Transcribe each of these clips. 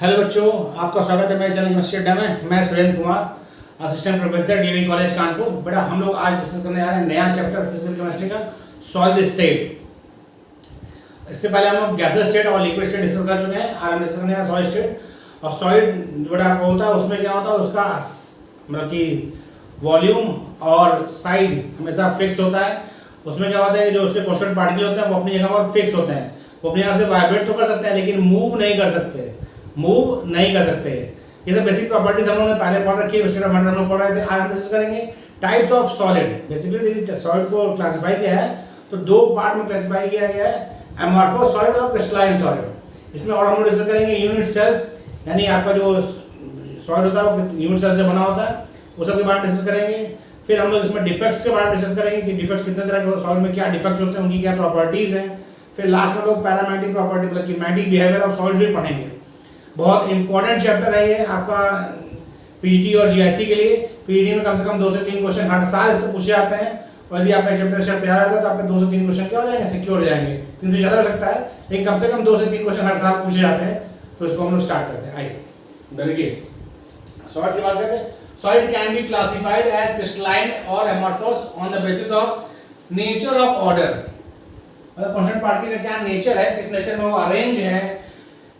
Hello बच्चों, आपका स्वागत है मेरे चैनल केमिस्ट्री अड्डा में। मैं Surendra Kumar, assistant professor DAV college Kanpur. बेटा हम लोग आज डिस्कस करने जा रहे हैं नया चैप्टर फिजिकल केमिस्ट्री का, सॉलिड स्टेट। इससे पहले हम लोग गैसेस स्टेट और लिक्विड स्टेट डिस्कस कर चुके हैं। आज हम डिस्कस करने हैं सॉलिड स्टेट। और सॉलिड बेटा आपको होता है, उसमें क्या होता है, उसका मतलब कि वॉल्यूम और साइज हमेशा फिक्स होता है। उसमें क्या होता है, जो उसके कॉन्स्टेंट पार्टिकल होते हैं वो अपनी जगह पर फिक्स होते हैं। वो अपनी जगह से वाइब्रेट तो कर सकते हैं लेकिन मूव नहीं कर सकते। ये सब बेसिक प्रॉपर्टीज हम लोगों ने पहले पढ़ रखी है, स्टेट ऑफ मैटर हम लोग पढ़ रहे थे। आज हम डिस्कस करेंगे types of solid. Basically solid को क्लासिफाई किया है तो दो पार्ट में क्लासिफाई किया गया है, अमॉर्फस सॉलिड और क्रिस्टलाइन सॉलिड। इसमें और हम लोग डिस्कस करेंगे यूनिट सेल्स, यानी आपका जो सॉलिड होता है वो यूनिट सेल से बना होता है, वो सब के बारे में डिस्कस करेंगे। फिर हम लोग इसमें डिफेक्ट्स के बारे में डिस्कस करेंगे कि डिफेक्ट्स कितने तरह के सॉलिड में क्या डिफेक्ट्स होते हैं, उनकी क्या प्रॉपर्टीज हैं। फिर लास्ट में लोग पैरामेग्नेटिक प्रॉपर्टी मतलब कि मैग्नेटिक बिहेवियर ऑफ सॉलिड्स भी पढ़ेंगे। बहुत इंपॉर्टेंट चैप्टर है ये आपका पीजीटी और जीआईसी के लिए। पीजीटी में कम से कम 2 से 3 क्वेश्चन हर साल इससे पूछे जाते हैं, और यदि आपका चैप्टर से तैयार रहता है तो आपके 2 से 3 क्वेश्चन क्या हो जाएंगे, सिक्योर हो जाएंगे। 3 से ज़्यादा हो सकता है लेकिन कम से कम 2 से 3 क्वेश्चन हर साल पूछे जाते हैं। तो इसको हम लोग स्टार्ट करते हैं। आइए देखिए, सॉलिड की बात करते हैं। Solid can be classified as crystalline और amorphous on the basis of nature of order. मतलब कॉन्स्टेंट पार्टिकल का क्या नेचर है, किस नेचर में वो अरेंज है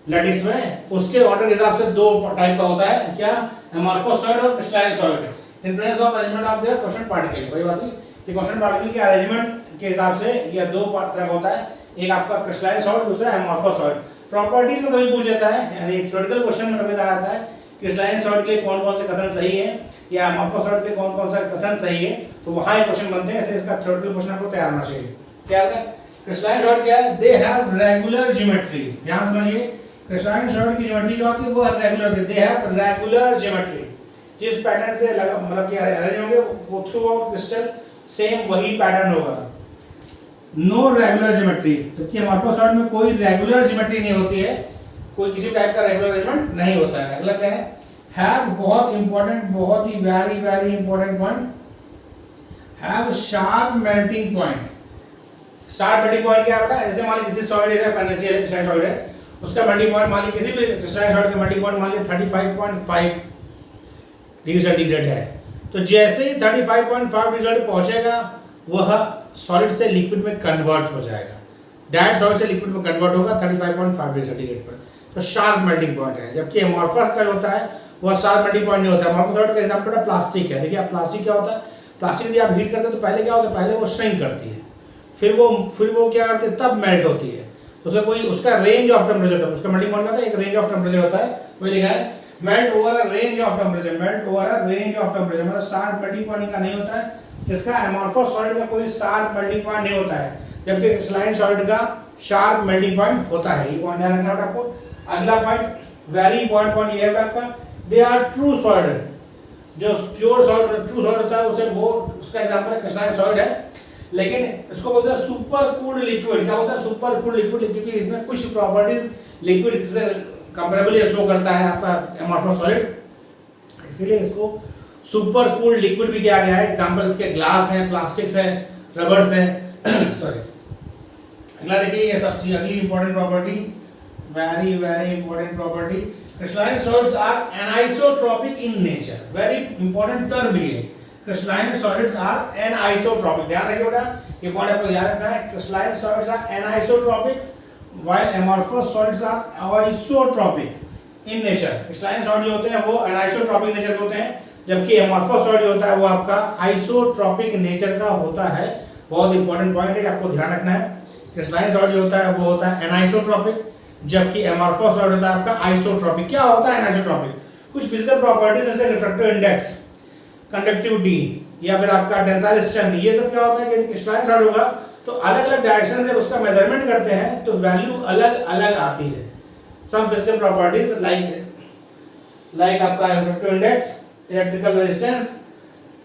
लैटिस में, उसके ऑर्डर के हिसाब से दो टाइप का होता है। क्या? अमॉर्फस सॉलिड और crystalline solid. In terms of arrangement of their constant particle. वही बात है कि कॉन्स्टेंट पार्टिकल के अरेंजमेंट के हिसाब से यह दो तरह का होता है, एक आपका क्रिस्टलाइन सॉलिड, दूसरा अमॉर्फस सॉलिड। प्रॉपर्टीज में कभी पूछ लेता है, यानी थ्योरेटिकल क्वेश्चन में कभी आता है क्रिस्टलाइन सॉलिड के कौन-कौन से कथन सही है या अमॉर्फस सॉलिड के कौन-कौन से कथन सही है, तो वहां ये क्वेश्चन बनते हैं। इसका थ्योरेटिकल क्वेश्चन आपको तैयार होना चाहिए। क्या है क्रिस्टलाइन सॉलिड? क्या है? They have regular geometry. ध्यान समझिए, क्रिस्टलाइन सॉलिड की ज्योमेट्री क्या होती है, वो रेगुलर होती है। They have regular geometry. जिस पैटर्न से मतलब कि अरेंज होंगे वो थ्रू आउट क्रिस्टल सेम वही पैटर्न होगा। नो रेगुलर ज्योमेट्री, जबकि अमॉर्फस सॉलिड में कोई रेगुलर ज्योमेट्री नहीं होती है, कोई किसी टाइप का रेगुलर अरेंजमेंट नहीं होता है। अगला क्या है? हैव, बहुत इंपॉर्टेंट, बहुत ही very very important point, have sharp melting point. Sharp melting point क्या होता है? जैसे मान लीजिए किसी सॉलिड है, पेनिसिलिन क्रिस्टलाइन सॉलिड है, उसका मेल्टिंग पॉइंट मान लीजिए किसी भी क्रिस्टलाइन सॉलिड का मेल्टिंग पॉइंट मान लीजिए 35.5 डिग्री सेंटीग्रेड है। तो जैसे ही 35.5 डिग्री सेंटीग्रेड पहुंचेगा वह सॉलिड से लिक्विड में कन्वर्ट हो जाएगा। डायरेक्ट सॉलिड से लिक्विड में कन्वर्ट होगा 35.5 डिग्री सेंटीग्रेड पर। तो शार्प मेल्टिंग पॉइंट है। जबकि अमॉर्फस का होता है वह शार्प मेल्टिंग पॉइंट नहीं होता है। अमॉर्फस सॉलिड का एग्जांपल है प्लास्टिक है। देखिए आप प्लास्टिक क्या होता है, प्लास्टिक यदि आप हीट करते हैं तो पहले क्या होता है, पहले वो श्रिंक करती है, फिर वो क्या करती है, तब मेल्ट होती है। तो उसका कोई उसका रेंज ऑफ टेम्परेचर होता है, उसका मेल्टिंग पॉइंट होता है, एक रेंज ऑफ टेम्परेचर होता है, वही लिखा है melt over a range of temperature. Melt over a range of temperature मतलब शार्प मेल्टिंग पॉइंट का नहीं होता है। जिसका अमॉर्फस सॉलिड का कोई शार्प मेल्टिंग पॉइंट नहीं होता है, जबकि क्रिस्टलाइन सॉलिड का शार्प मेल्टिंग पॉइंट होता है। ये पॉइंट ध्यान रखना है आपको। अगला पॉइंट वेरी इंपॉर्टेंट पॉइंट ये है आपका, दे आर ट्रू सॉलिड। जो प्योर सॉलिड ट्रू सॉलिड होता है उसे वो उसका एग्जांपल है क्रिस्टलाइन सॉलिड है। लेकिन इसको बोलते हैं सुपर कूल्ड लिक्विड। क्या बोलते हैं? सुपर कूल्ड लिक्विड, क्योंकि इसमें कुछ प्रॉपर्टीज लिक्विड से कंपैरेबली शो करता है आपका अमॉर्फस सॉलिड, इसीलिए इसको सुपर कूल्ड लिक्विड भी किया गया है। एग्जांपल इसके ग्लास हैं, प्लास्टिक्स हैं, रबर्स हैं। सॉरी। अगला देखिए, ये सबसे अगली important property, very very important property, crystalline solids are anisotropic in nature. Very important term भी है, क्रिस्टलाइन सॉलिड्स आर एनाइसोट्रॉपिक। ध्यान रखिए बेटा, ये पॉइंट आपको ध्यान रखना है। Crystalline solids are anisotropics while amorphous solids are isotropic in nature. Crystalline solid जो होते हैं वो एनाइसोट्रॉपिक नेचर के होते हैं, जबकि अमॉर्फस सॉलिड जो होता है वो आपका आइसोट्रॉपिक नेचर का होता है। बहुत इंपॉर्टेंट पॉइंट है, आपको ध्यान रखना है। क्रिस्टलाइन सॉलिड जो होता है वो होता है एनाइसोट्रॉपिक, जबकि अमॉर्फस सॉलिड होता है आपका आइसोट्रॉपिक। क्या होता है एनाइसोट्रॉपिक? कुछ फिजिकल प्रॉपर्टीज जैसे रिफ्रैक्टिव इंडेक्स, कंडक्टिविटी या फिर आपका टेंसाइल स्ट्रेंथ, ये सब क्या होता है कि क्रिस्टलाइन सॉलिड होगा तो अलग अलग डायरेक्शन से उसका मेजरमेंट करते हैं तो वैल्यू अलग अलग आती है। सम फिजिकल प्रॉपर्टीज लाइक आपका refractive index, electrical resistance,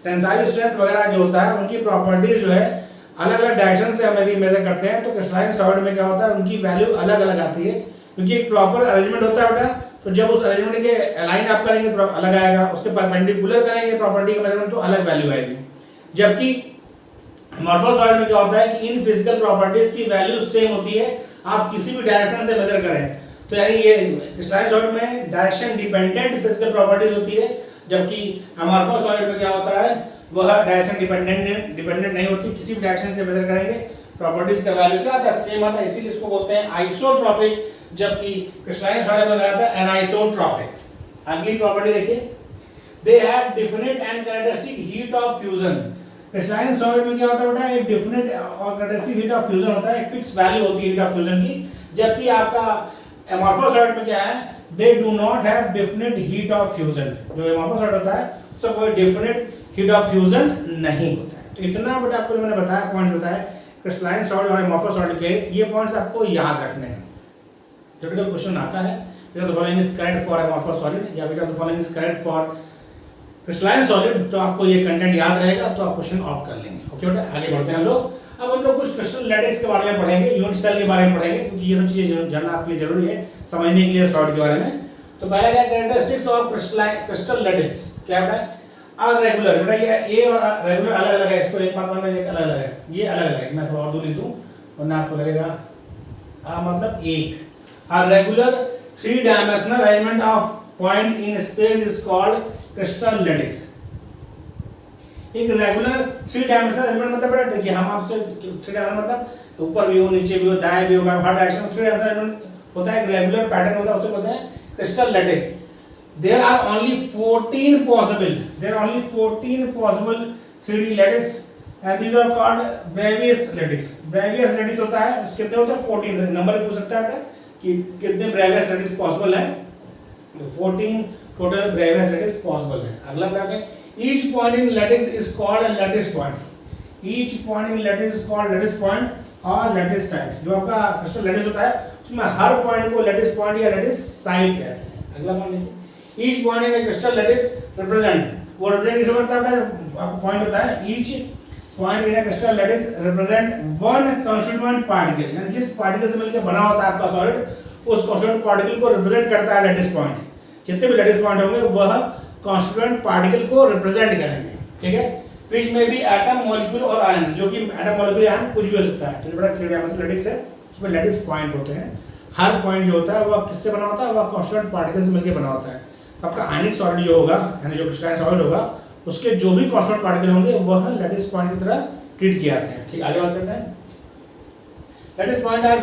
tensile strength वगैरह जो होता है उनकी प्रॉपर्टीज जो है अलग अलग डायरेक्शन से हम यदि मेजर करते हैं तो क्रिस्टलाइन सॉलिड में क्या होता है, उनकी वैल्यू अलग अलग आती है, क्योंकि एक प्रॉपर अरेंजमेंट होता है बेटा। तो जब उस अरेंजमेंट के अलाइन आप करेंगे तो अलग आएगा, उसके परपेंडिकुलर करेंगे प्रॉपर्टी का मेजरमेंट तो अलग वैल्यू आएगी। जबकि अमॉर्फस सॉलिड में क्या होता है कि इन फिजिकल प्रॉपर्टीज की वैल्यू सेम होती है, आप किसी भी डायरेक्शन से मेजर करें तो यानी ये क्रिस्टलाइन सॉलिड में डायरेक्शन डिपेंडेंट फिजिकल प्रॉपर्टीज होती है, जबकि अमॉर्फस सॉलिड में क्या होता है, वह डायरेक्शन डिपेंडेंट नहीं होती, किसी भी डायरेक्शन से मेजर करेंगे प्रॉपर्टीज का वैल्यू क्या आता है, सेम आता है, इसीलिए इसको बोलते हैं आइसोट्रोपिक, जबकि क्रिस्टलाइन सॉलिड में क्या आता है एनाइसोट्रोपिक। अगली प्रॉपर्टी देखिए, they have definite and characteristic heat of fusion. Crystalline solid में क्या होता है बेटा, एक डिफिनिट और कैरेक्टरिस्टिक हीट ऑफ फ्यूजन होता है, एक फिक्स वैल्यू होती है हीट ऑफ फ्यूजन की, जबकि आपका अमॉर्फस सॉलिड में क्या है, they do not have definite heat of fusion. जो अमॉर्फस सॉलिड होता है उसका कोई डिफिनिट हीट ऑफ फ्यूजन नहीं होता है। तो इतना बेटा आपको मैंने बताया, पॉइंट बताया क्रिस्टलाइन सॉलिड और अमॉर्फस सॉलिड के, ये पॉइंट्स आपको याद रखने हैं। जब भी क्वेश्चन आता है the following is correct for amorphous solid या the following is correct for crystalline solid, तो आपको ये कंटेंट याद रहेगा, तो आप क्वेश्चन ऑप्ट कर लेंगे। ओके बेटा, आगे बढ़ते हैं हम लोग। अब हम लोग कुछ क्रिस्टल लैटिस के बारे में पढ़ेंगे, यूनिट सेल के बारे में पढ़ेंगे, क्योंकि ये सब चीजें जानना आपके लिए जरूरी है समझने के लिए सॉलिड के बारे में। तो पहला क्या, कैरेक्टरिस्टिक्स ऑफ क्रिस्टल लैटिस क्या बेटा, अरेगुलर। बेटा ये ए और रेगुलर अलग अलग है, इसको एक बात में अलग अलग है, ये अलग अलग है, मैं थोड़ा और दूर लिख दूं वरना आपको लगेगा मतलब एक। A regular three dimensional arrangement of point in space is called crystal lattice. एक रेगुलर थ्री डायमेंशनल अरेंजमेंट मतलब बेटा देखिए, हम आपसे थ्री डायमेंशनल मतलब ऊपर भी हो, नीचे भी हो, दाएं भी हो, हर डायरेक्शन में थ्री डायमेंशनल अरेंजमेंट होता है, एक रेगुलर पैटर्न होता है, उसे बोलते हैं crystal lattice. There are only 14 possible 3D lattice and these are called Bravais lattice. Bravais lattice होता है, कितने होते हैं 14, नंबर पूछ सकता है कि कितने Bravais lattice पॉसिबल है, 14 टोटल Bravais lattice पॉसिबल है। अगला क्या है, each point in lattice is called a lattice point. Each point in lattice is called lattice point or lattice site. जो आपका क्रिस्टल लैटिस होता है उसमें हर पॉइंट को lattice point या lattice site कहते हैं। अगला पॉइंट देखिए, each point in a crystal lattice represent, वो represent किसे करता है, आपको पॉइंट होता है, each point in a crystal lattice represent one constituent particle, यानी जिस पार्टिकल से मिलकर बना होता है आपका सॉलिड, उस constituent particle को represent करता है lattice point। जितने भी lattice point होंगे वह constituent particle को represent करेंगे, ठीक है, which may be atom, molecule और ion, जो कि atom, molecule, ion कुछ भी हो सकता है। तो बड़ा थ्री डायमेंशनल lattice है, उसमें lattice point होते हैं, हर पॉइंट जो होता है वह किससे बना होता है, वह constituent particle से मिलकर बना होता है। तो आपका आयनिक सॉलिड जो होगा, यानी जो क्रिस्टलाइन सॉलिड होगा, उसके जो भी कांस्टेंट पार्टिकल होंगे वह लैटिस पॉइंट की तरह ट्रीट किए जाते हैं। ठीक, आगे बात करते हैं। Lattice point are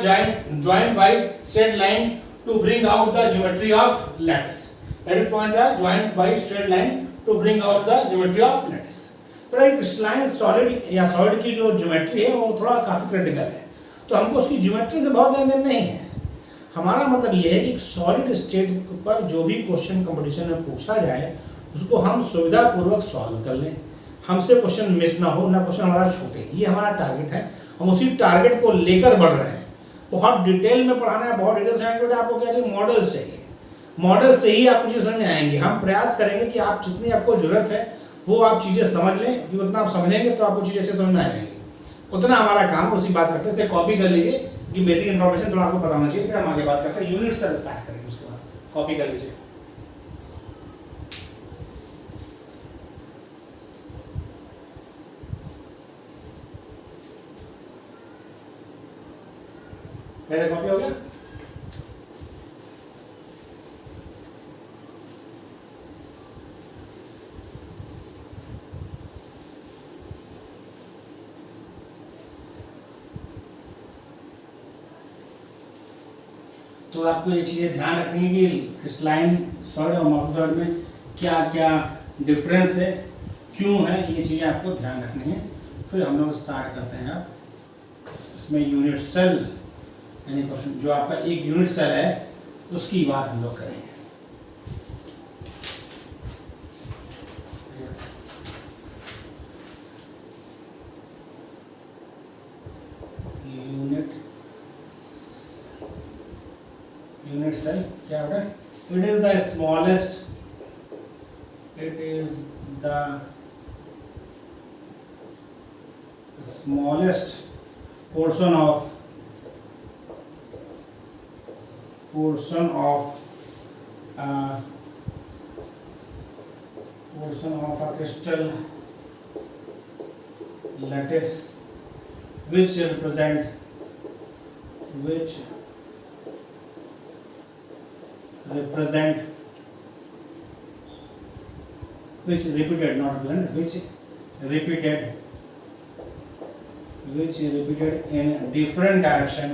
joined by straight line to bring out the geometry of lattice. Lattice points are joined by straight line to bring out the geometry of lattice. तो एक क्रिस्टलाइन सॉलिड या सॉलिड की जो geometry है वो थोड़ा काफी critical है, तो हमको उसकी ज्योमेट्री से बहुत लेन देन नहीं है। हमारा मतलब ये है कि सॉलिड स्टेट पर जो भी क्वेश्चन कंपटीशन में पूछा जाए उसको हम सुविधापूर्वक सॉल्व कर लें, हमसे क्वेश्चन मिस ना हो, ना क्वेश्चन हमारा छूटे, ये हमारा टारगेट है। हम उसी टारगेट को लेकर बढ़ रहे हैं। बहुत डिटेल में पढ़ाना है, बहुत डिटेल से आएंगे, आपको क्या चाहिए, मॉडल्स चाहिए, मॉडल से ही आपको चीज़ें समझ में आएंगी। हम प्रयास करेंगे कि आप जितनी आपको जरूरत है वो आप चीज़ें समझ लें, क्योंकि उतना आप समझेंगे तो आपको चीज़ें अच्छे समझ में आ जाएंगी, उतना हमारा काम। उसी बात करते हैं, कॉपी कर लीजिए कि बेसिक इन्फॉर्मेशन थोड़ा आपको पता होना चाहिए, फिर हम आगे बात करते हैं। यूनिट से स्टार्ट करेंगे, उसके बाद कॉपी कर लीजिए। मेरा कॉपी हो गया? तो आपको ये चीज़ें ध्यान रखनी है कि क्रिस्टलाइन सॉलिड और अमॉर्फस सॉलिड में क्या क्या डिफरेंस है, क्यों है, ये चीज़ें आपको ध्यान रखनी है। फिर हम लोग स्टार्ट करते हैं। आप इसमें यूनिट सेल यानी क्वेश्चन जो आपका एक यूनिट सेल है उसकी बात हम लोग करेंगे। यूनिट सेल क्या होगा? It is the smallest, it is the smallest portion of a crystal lattice which represent which repeated, not represent, which repeated in different direction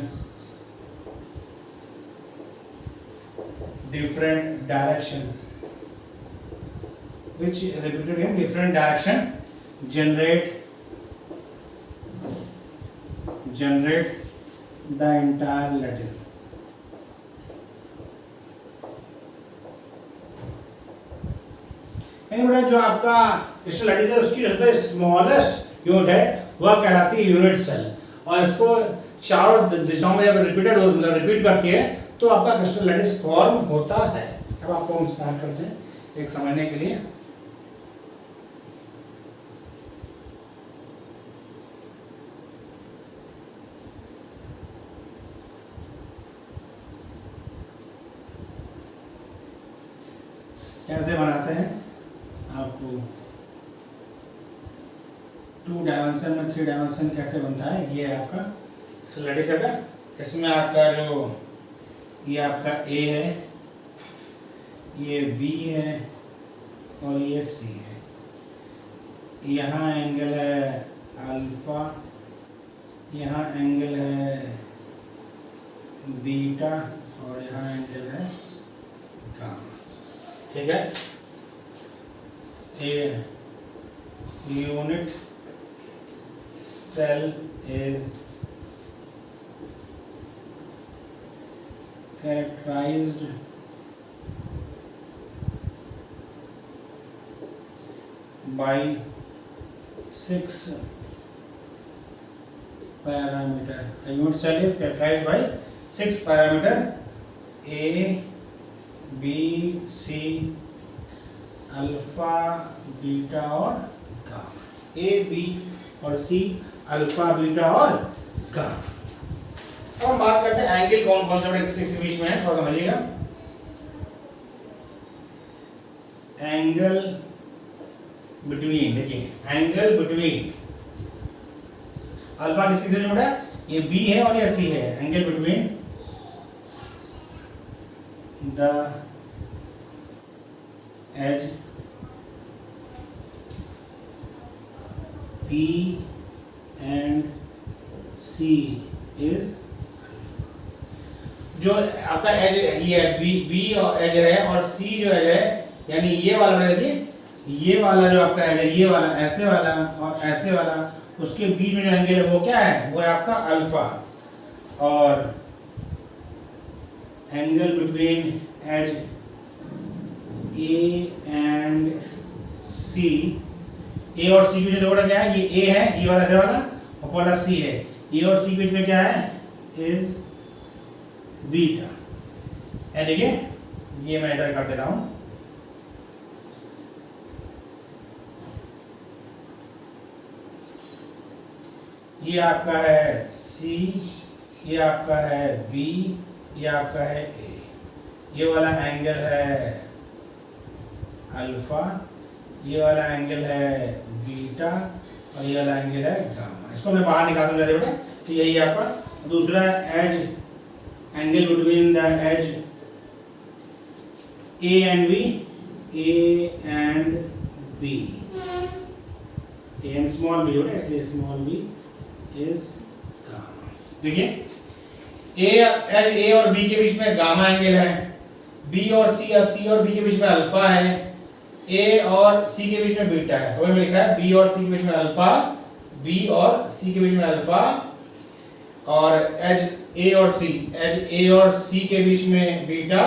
which repeated in different direction generate the entire lattice. बेटा जो आपका crystal lattice है उसकी सबसे smallest unit है वह कहलाती है यूनिट सेल, और इसको चारों दिशाओं में जब रिपीट करती है तो आपका क्रिस्टल लैटिस फॉर्म होता है। अब आपको हम स्टार्ट करते हैं एक समझने के लिए। कैसे बनाते हैं आपको 2 डायमेंशन में 3 डायमेंशन कैसे बनता है, ये आपका लैटिस है। इसमें आपका जो ये आपका ए है, ये बी है और ये सी है। यहाँ एंगल है अल्फा, यहाँ एंगल है बीटा और यहाँ एंगल है गामा। ठीक है, A unit cell is characterized by 6 parameter. A unit cell is characterized by 6 parameter: A, B, C, alpha, beta और गामा। ए, बी और सी, अल्फा, बीटा और गामा। अब हम बात करते हैं एंगल कौन कौन से इसके बीच में है, थोड़ा समझिएगा। एंगल बिटवीन, देखिए एंगल बिटवीन अल्फा किसके बीच में है, ये बी है और ये सी है। Angle between the edge P and C is, जो आपका एज ये बी और एज है और सी जो एज है, यानी ये वाला देखिए, ये वाला जो आपका एज है, ये वाला ऐसे वाला और ऐसे वाला, उसके बीच में जो एंगल है वो क्या है, वो है आपका अल्फा। और angle between edge A and C, A और सी के बीच में क्या है, ये ए है, ये वाला ऐसे वाला, और वाला सी है। ए और सी के बीच में क्या है, इज बीटा है। देखिए ये मैं इधर कर दे रहा हूं, ये आपका है सी, ये आपका है बी, ये आपका है ए। ये वाला एंगल है अल्फा, ये वाला एंगल है बीटा और ये वाला एंगल है गामा। इसको मैं बाहर निकाल दूंगा बेटा, तो यही आपका दूसरा edge angle between the edge A and b, a and b, a and small b होगा, इसलिए स्मॉल बी इज गामा। देखिए एज ए और बी के बीच में गामा एंगल है, बी और सी या सी और बी के बीच में अल्फा है, ए और सी के बीच में बीटा है। तो मैंने लिखा है बी और सी के बीच में अल्फा, बी और सी के बीच में अल्फा, और एज ए और सी, एज ए और सी के बीच में बीटा,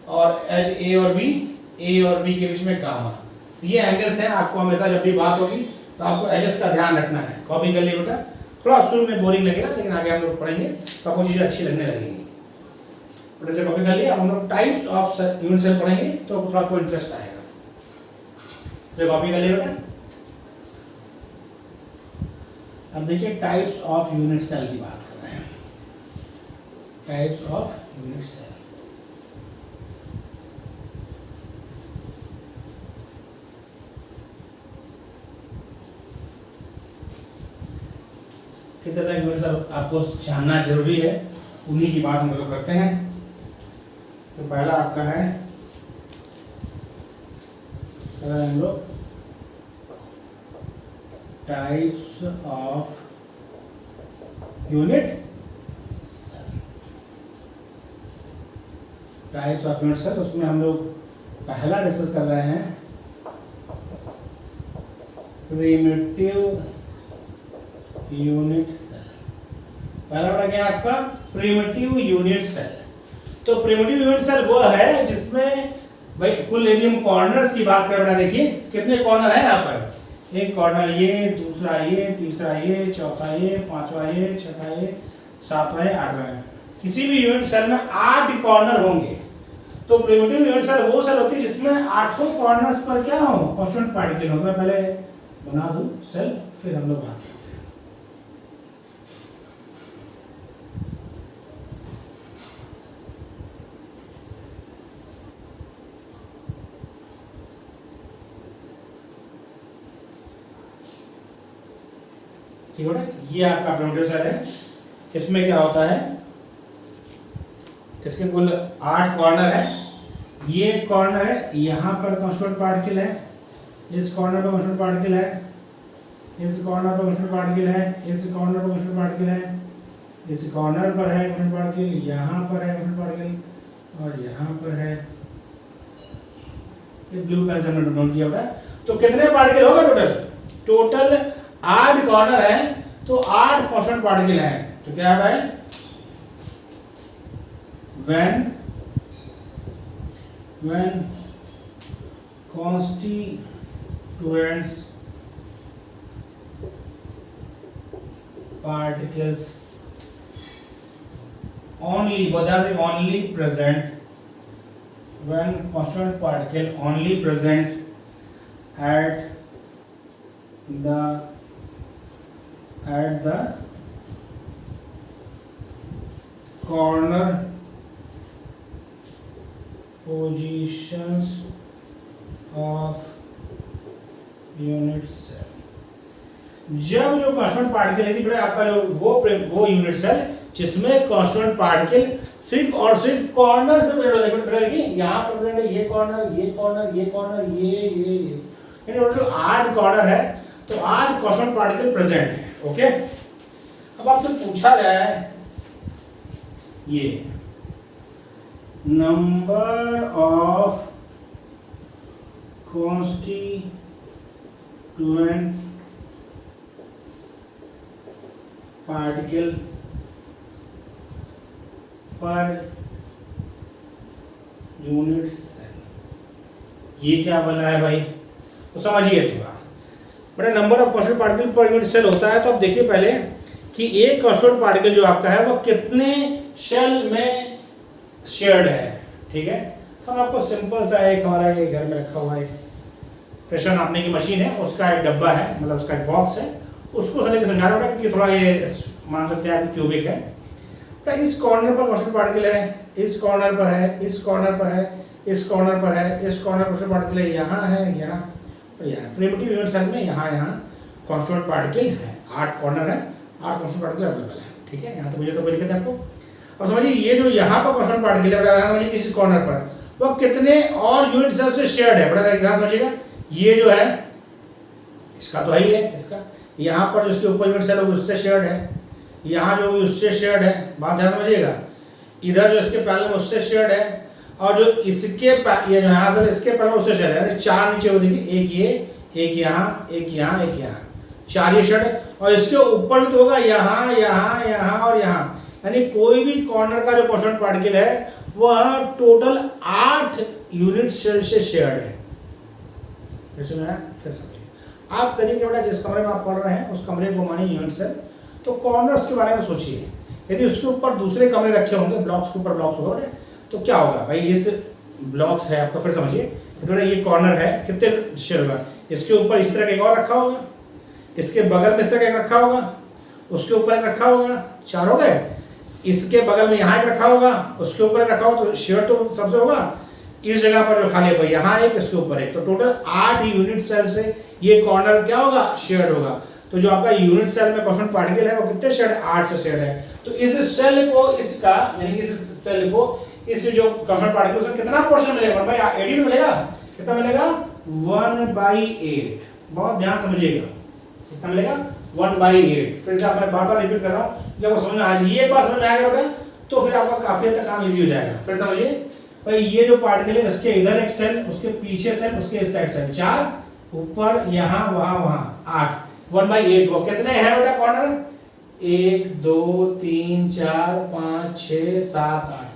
और एज ए और बी के बीच में गामा। ये एंगल्स हैं। आपको हमेशा जब भी बात होगी तो आपको एजेस का ध्यान रखना है। कॉपी कर लिए बेटा, थोड़ा शुरू में बोरिंग लगेगा लेकिन आगे आप लोग पढ़ेंगे तो आपको चीजें अच्छी लगने लगेंगी। से कॉपी कर लिया। हम लोग टाइप्स ऑफ यूनिट सेल पढ़ेंगे तो थोड़ा आपको इंटरेस्ट आएगा। से कॉपी कर लिया बेटा। अब देखिए टाइप्स ऑफ यूनिट सेल की बात कर रहे हैं। टाइप्स ऑफ यूनिट सेल, कितने तक यूनिट सेल आपको जानना जरूरी है, उन्हीं की बात हम लोग करते हैं। तो पहला आपका है हम लोग types of unit cell. Types of unit cell, उसमें हम लोग पहला डिस्कस कर रहे हैं प्रिमिटिव यूनिट सेल। पहला बड़ा क्या है आपका प्रिमिटिव यूनिट सेल। तो प्रिमिटिव यूनिट सेल वो है जिसमें भाई कुल यदि हम कॉर्नर्स की बात करें, बेटा देखिए कितने कॉर्नर है यहाँ पर। एक कॉर्नर ये, दूसरा ये, तीसरा ये, चौथा ये, पांचवा ये, छठा ये, सातवां ये, आठवां। किसी भी यूनिट सेल में 8 कॉर्नर होंगे। तो प्रिमिटिव यूनिट सेल वो सेल होती है जिसमें 8 कॉर्नर्स पर क्या हो, कांस्टेंट पार्टिकल हो। मैं पहले बना दूं सेल, फिर हम लोग बात करते हैं। ठीक है, ये आपका प्रिमिटिव सेल है। इसमें क्या होता है, इसके कुल 8 कॉर्नर है। ये कॉर्नर है, यहाँ पर कांस्टेंट पार्टिकल है, इस कॉर्नर पर कांस्टेंट पार्टिकल है, इस कॉर्नर पर कांस्टेंट पार्टिकल है, इस कॉर्नर पर कांस्टेंट पार्टिकल है, इस कॉर्नर पर है कांस्टेंट पार्टिकल, यहाँ पर है कांस्टेंट पार्टिकल और यहाँ पर है। ये ब्लू पेन से हमने नोट किया होता है। तो कितने पार्टिकल होगा टोटल? टोटल 8 कॉर्नर है, तो 8 कांस्टेंट पार्टिकल हैं। तो क्या है, when constituents particles only, only present, when constant particle only present at the corner positions of unit cell। जब जो कांस्टेंट पार्टिकल है बड़े आपका जो वो यूनिट सेल जिसमें कांस्टेंट पार्टिकल सिर्फ और सिर्फ कॉर्नर पे प्रेजेंट है। देखिए यहाँ पर प्रेजेंट है, ये कॉर्नर, ये कॉर्नर, ये कॉर्नर, ये टोटल 8 कॉर्नर है। तो 8 कांस्टेंट पार्टिकल प्रेजेंट है। ओके, अब आपसे पूछा गया है ये number of constituent particle per unit cell. ये क्या बोला है भाई, तो समझिए थोड़ा। बड़ा number of constant particle per unit cell होता है। तो आप देखिए पहले कि एक कांस्टेंट पार्टिकल जो आपका है वो कितने सेल में शेयर्ड है। ठीक है, हम आपको सिंपल सा एक हमारा ये घर में रखा हुआ है प्रेशर नापने की मशीन है, उसका एक डब्बा है, मतलब उसका एक बॉक्स है, उसको समझ के समझा रहा है क्योंकि थोड़ा ये मान सकते हैं आप क्यूबिक है। तो इस कॉर्नर पर कांस्टेंट पार्टिकल है, इस कॉर्नर पर है, इस कॉर्नर पर है, इस कॉर्नर पर है, इस कॉर्नर पर कांस्टेंट पार्टिकल है, यहाँ है, यहाँ और यहाँ। प्रिमिटिव यूनिट सेल में यहाँ कांस्टेंट पार्टिकल है। 8 कॉर्नर है, 8 कांस्टेंट पार्टिकल अवेलेबल है। ठीक है, यहाँ तक मुझे तो कोई दिक्कत है आपको। अब समझिए ये जो यहाँ पर कांस्टेंट पार्टिकल है इस कॉर्नर पर वो कितने और यूनिट सेल से शेयर्ड है। बड़ा ध्यान समझिएगा, ये जो है इसका तो है ही है, इसका यहाँ पर जो इसके ऊपर यूनिट सेल होगी उससे शेयर्ड है, यहाँ जो उससे शेयर्ड है। बात ध्यान समझिएगा, इधर जो इसके पैरेलल में उससे शेयर्ड है और जो इसके ये जो यहाँ से इसके पैरेलल उससे शेयर्ड है। 4 नीचे हो देखिए, एक ये, एक यहाँ, एक यहाँ, एक यहाँ, 4 ये शेयर्ड है। और इसके ऊपर भी तो होगा यहाँ, यहाँ, यहाँ और यहाँ, यानी कोई भी कॉर्नर का जो कांस्टेंट पार्टिकल है वह टोटल 8 यूनिट सेल से शेयर्ड है। फिर समझिए आप करिए कि बेटा जिस कमरे में आप पढ़ रहे हैं उस कमरे को मानिए यूनिट सेल। तो कॉर्नर्स के बारे में सोचिए, यदि उसके ऊपर दूसरे कमरे रखे होंगे, ब्लॉक्स के ऊपर ब्लॉक्स होगा तो क्या होगा भाई। इस ब्लॉक्स है आपका, फिर समझिए थोड़ा ये कॉर्नर है, कितने शेयर होगा। इसके ऊपर इस तरह का एक और रखा होगा, इसके बगल में इस तरह का एक रखा होगा, उसके ऊपर एक रखा होगा, 4 हो गए। इसके बगल में यहाँ एक रखा होगा, उसके ऊपर एक रखा होगा, तो शेयर तो सबसे होगा। इस जगह पर जो खाली है यहाँ एक, इसके ऊपर एक, तो टोटल 8 यूनिट सेल से ये कॉर्नर क्या होगा, शेयर्ड होगा। तो जो आपका यूनिट सेल में कांस्टेंट पार्टिकल है वो कितने शेयर्ड है, 8 से शेयर्ड है। तो इस सेल को इसका यानी इस तरह लिखो, इस जो कॉन्स्टेंट पार्टिकल उसका कितना पोर्शन मिलेगा, 1/8 में मिलेगा। कितना मिलेगा, 1/8। बहुत ध्यान समझिएगा, कितना मिलेगा, 1/8। फिर से मैं बार बार रिपीट कर रहा हूँ, जब वो समझ में आ जाए, ये एक बार समझ में आ गया बेटा तो फिर आपका काफी हद तक काम इजी हो जाएगा। फिर समझिए भाई, ये जो पार्टिकल है इसके इधर एक सेल, उसके पीछे सेल, उसके इस साइड सेल, 4 ऊपर, यहाँ वहां वहां 8, 1/8 वो कितने हैं बेटा कॉर्नर, 1 2 3 4 5 6 7 8,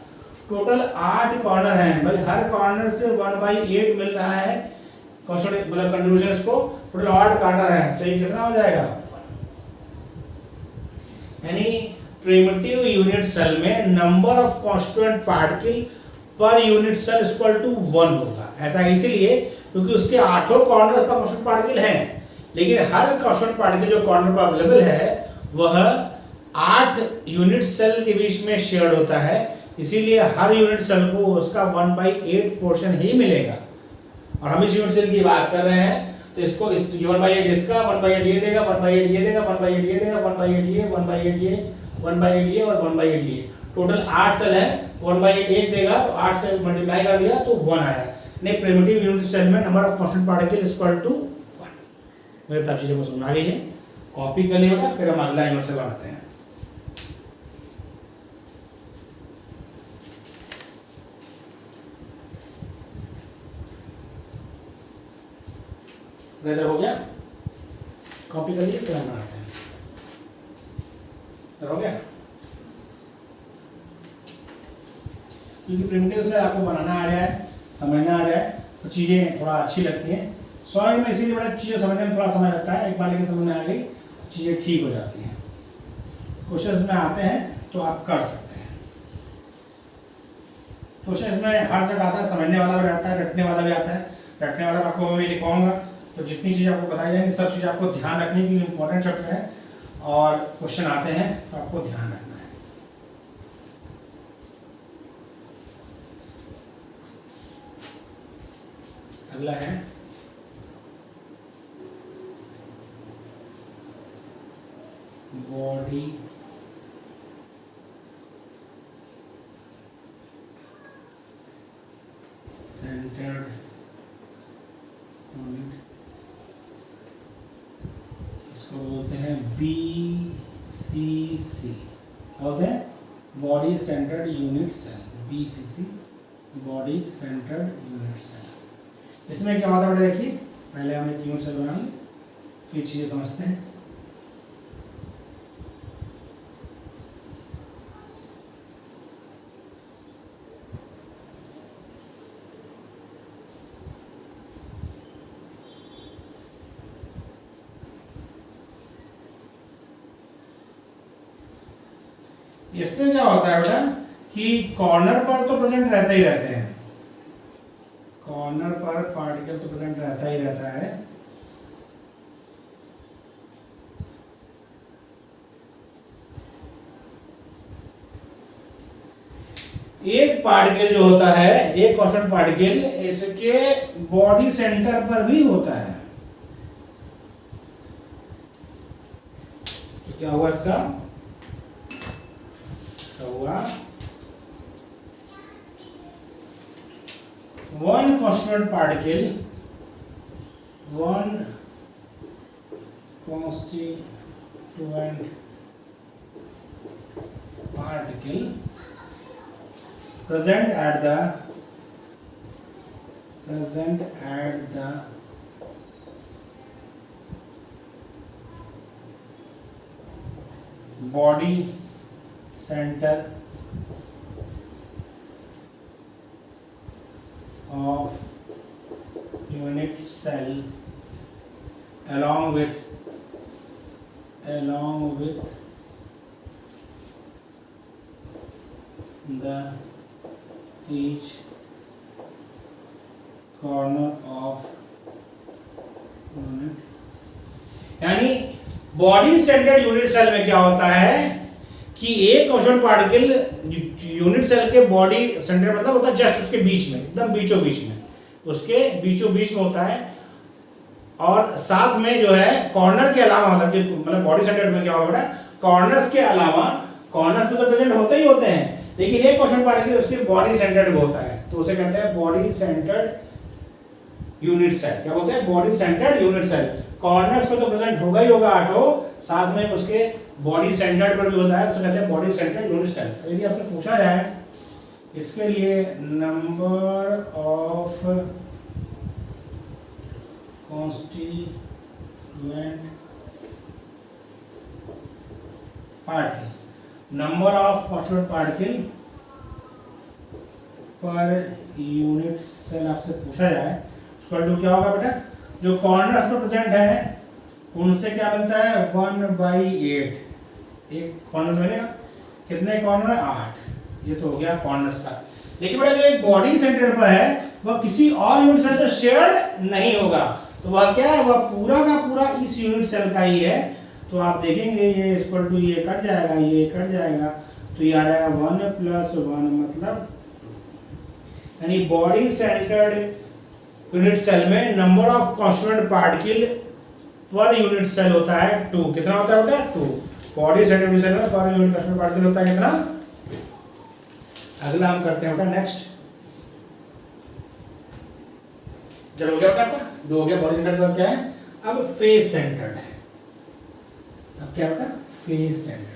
टोटल 8 कॉर्नर हैं भाई। हर कॉर्नर से 1/8 मिल रहा है कॉन्स्टेंट, मतलब कंट्रीब्यूशन को, टोटल 8 कॉर्नर हैं, तो ये कितना हो जाएगा, यानी प्रिमिटिव यूनिट सेल में number of constant particle per unit cell equal to 1 होगा। ऐसा इसलिए क्योंकि उसके 8 कॉर्नर पर कांस्टेंट पार्टिकल हैं, लेकिन हर कांस्टेंट पार्टिकल जो कॉर्नर पर अवेलेबल है वह 8 यूनिट सेल के बीच में शेयर्ड होता है, इसीलिए हर यूनिट सेल को उसका 1/8 पोर्शन ही मिलेगा। और हम इस यूनिट सेल की बात कर रहे हैं, तो इसको इस 1/8 इसका, 1/8 ये देगा, 1/8 ये देगा, 1/8 ये देगा, 1/8 ये, 1/8 ये, 1/8 ये और 1/8 ये, टोटल 8 सेल है। 1/8 देगा तो 8 से मल्टीप्लाई कर दिया तो 1 आया। नहीं, प्रिमिटिव यूनिट सेल में number of constant particle equal to 1। मेरे तब चीजें को समझ आ गई है, कॉपी कर लिएगा, फिर हम अगला यूनिट सेल बनाते हैं। इधर हो गया, कॉपी कर लीजिए, फिर हम बनाते हैं। हो गया, क्योंकि प्रिमिटिव से आपको बनाना आ रहा है, समझना आ रहा है, तो चीज़ें थोड़ा अच्छी लगती हैं। सॉलिड में इसीलिए बड़ा चीज़ें समझने में थोड़ा समय लगता है, एक बार लेकिन समझ में आ गई चीज़ें ठीक हो जाती हैं। क्वेश्चन में आते हैं तो आप कर सकते हैं। क्वेश्चन में हर जगह आता है, समझने वाला भी आता है, रटने वाला भी आता है। रटने वाला आपको मैं लिखवाऊंगा, तो जितनी चीज़ आपको बताई जाएंगी सब चीज़ आपको ध्यान रखने की, इंपॉर्टेंट चैप्टर है, और क्वेश्चन आते हैं तो आपको ध्यान रखना है। अगला है बॉडी सेंटर्ड यूनिट, इसको बोलते हैं BCC, बोलते हैं body centred unit cell, BCC, body centred unit cell. इसमें क्या होता है बेटा, देखिए पहले हम एक यूनिट सेल बना लें, फिर चीज़ें समझते हैं। इसमें क्या होता है बेटा कि कॉर्नर पर तो प्रेजेंट रहते ही रहते हैं, कॉर्नर पर पार्टिकल तो प्रेजेंट रहता ही रहता है, एक पार्टिकल जो होता है, एक कांस्टेंट पार्टिकल इसके बॉडी सेंटर पर भी होता है। तो क्या हुआ इसका, हुआ 1 constant particle, 1 constituent particle present at the body center of unit cell along with the each corner of unit, यानी बॉडी सेंटर्ड यूनिट सेल में क्या होता है कि एक कांस्टेंट पार्टिकल यूनिट सेल के बॉडी सेंटर मतलब होता है जस्ट उसके बीच में, एकदम बीचों बीच में, उसके बीचों बीच में होता है। और साथ में जो है कॉर्नर के अलावा, मतलब बॉडी सेंटर में क्या होगा, कॉर्नर्स के अलावा, कॉर्नर्स तो प्रेजेंट होते ही होते हैं, लेकिन एक क्वेश्चन पार्टिकल उसकी बॉडी सेंटर्ड होता है, तो उसे कहते हैं बॉडी सेंटर्ड यूनिट सेल। क्या बोलते हैं? Body centred unit cell. Corners पे तो प्रेजेंट होगा ही होगा आठों, साथ में उसके बॉडी सेंटर्ड पर भी होता है, उसे कहते हैं बॉडी सेंटर्ड यूनिट सेल। तो यदि आपसे पूछा जाए इसके लिए number of constituent particle, number of constituent particle per unit cell आपसे पूछा जाए, उसका टू क्या होगा बेटा? जो कॉर्नर्स पर प्रेजेंट है उनसे क्या मिलता है? 1/8। एक कॉर्नर्स मिलेगा, कितने कॉर्नर है? 8। ये तो हो गया कॉर्नर्स का। देखिए बेटा, जो एक बॉडी सेंटर पर है वह किसी और यूनिट सेल से शेयर्ड नहीं होगा, तो वह क्या है? वह पूरा का पूरा इस यूनिट सेल का ही है। तो आप देखेंगे ये इक्वल टू ये कट जाएगा, ये कट जाएगा, तो ये आ जाएगा 1 + 1 मतलब 2। यानी बॉडी सेंटर्ड यूनिट सेल में number of constituent particle per unit cell होता है 2। कितना होता है बेटा? 2। बॉडी सेंटर्ड यूनिट सेल में पर यूनिट कॉन्स्टिट्यूएंट पार्टिकल होता है कितना? अगला हम करते हैं बेटा नेक्स्ट। चलो हो गया बेटा आपका, 2 हो गया बॉडी सेंटर्ड का। क्या है अब? फेस सेंटर्ड है। अब क्या बेटा? फेस सेंटर्ड है।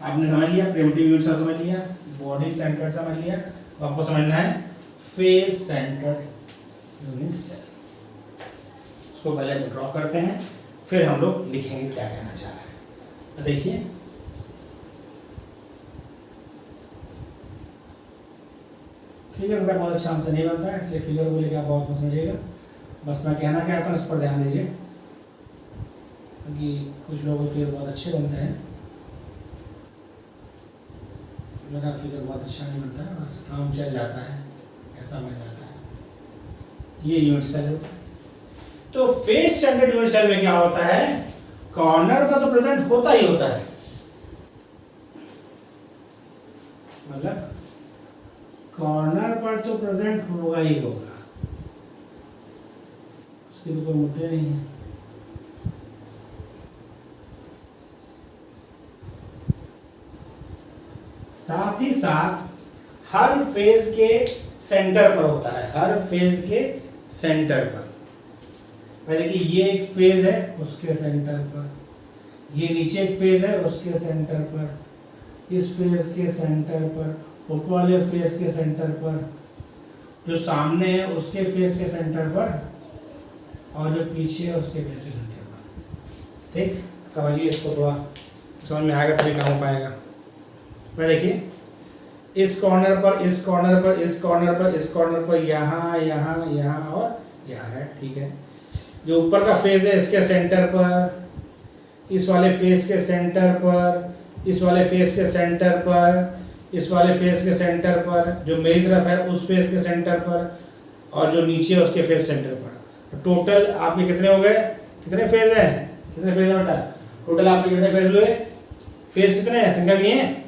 आपने समझ लिया प्रिमिटिव यूनिट सेल, समझ लिया बॉडी सेंटर्ड, समझ लिया। तो आपको समझना है फेस सेंटर्ड यूनिट सेल। इसको पहले ड्रॉ करते हैं, फिर हम लोग लिखेंगे क्या कहना चाह रहे हैं। तो देखिए फिगर बेटा बहुत अच्छा हमसे नहीं बनता है, इसलिए फिगर को लेकर आप बहुत मत समझिएगा। बस मैं कहना क्या आता हूँ इस पर ध्यान दीजिए, क्योंकि कुछ लोगों के फिगर बहुत अच्छे बनते हैं, मेरा फिगर बहुत अच्छा नहीं बनता है, बस काम चल जाता है, ऐसा बन जाता है। ये यूनिट सेल होता है। तो फेस सेंटर्ड यूनिट सेल में क्या होता है? कॉर्नर का तो प्रेजेंट होता ही होता है, मतलब कॉर्नर पर तो प्रेजेंट होगा ही होगा, उसके तो कोई मुद्दे नहीं है। साथ ही साथ हर फेज के सेंटर पर होता है, हर फेज के सेंटर पर। देखिए ये एक फेज है उसके सेंटर पर, ये नीचे एक फेज है उसके सेंटर पर, इस फेज के सेंटर पर, ऊपर वाले फेज के सेंटर पर, जो सामने है उसके फेज के सेंटर पर, और जो पीछे है उसके फेज के सेंटर पर। ठीक, समझिए इसको, थोड़ा समझ में आएगा तभी काम हो पाएगा। मैं देखिए इस कॉर्नर पर, इस कॉर्नर पर, इस कॉर्नर पर, इस कॉर्नर पर, यहाँ यहाँ यहाँ और यहाँ है। ठीक है, जो ऊपर का फेज है इसके सेंटर पर, इस वाले फेज के सेंटर पर, इस वाले फेज के सेंटर पर, इस वाले फेज के सेंटर पर, जो मेरी तरफ है उस फेज के सेंटर पर, और जो नीचे है उसके फेज सेंटर पर। टोटल आपके कितने हो गए? कितने फेज हैं? कितने फेज है बेटा? टोटल आपके कितने फेज हुए? फेज कितने हैं? संख्या नहीं है,